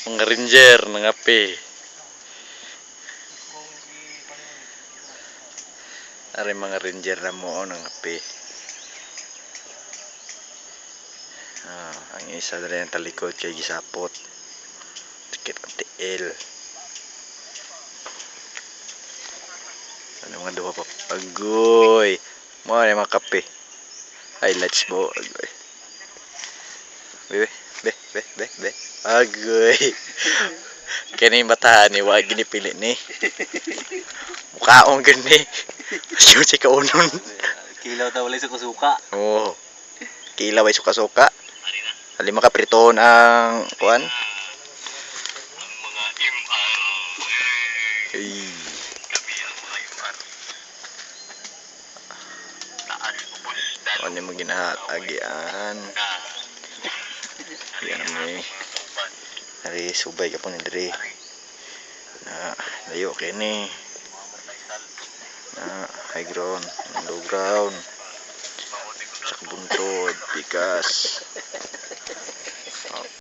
Mga ranger ng ape. Ari mga ranger na mo ng ape. Ang isa na rin talikod kay gisapot. Tikit ang tiil. Ano mga duha pa agoy. Mo na mga kape. Highlights mo agoy. Be. Agoy. Kani batahan ni wa ginipili ni. Mukhaon gani. Siyo si kaunon. Kilaw ta walay suka-suka. Oo. Kilaw ay suka-suka. Halima ka pritoon ang kuan. Mga MR. Ay. Kami ang mga MR. Taas ubos dalo. Ano mo ginahatagian? Yan may. Hari subay ka po ni Dre. Layo kini. High ground, low ground. Sa buntod, pikas.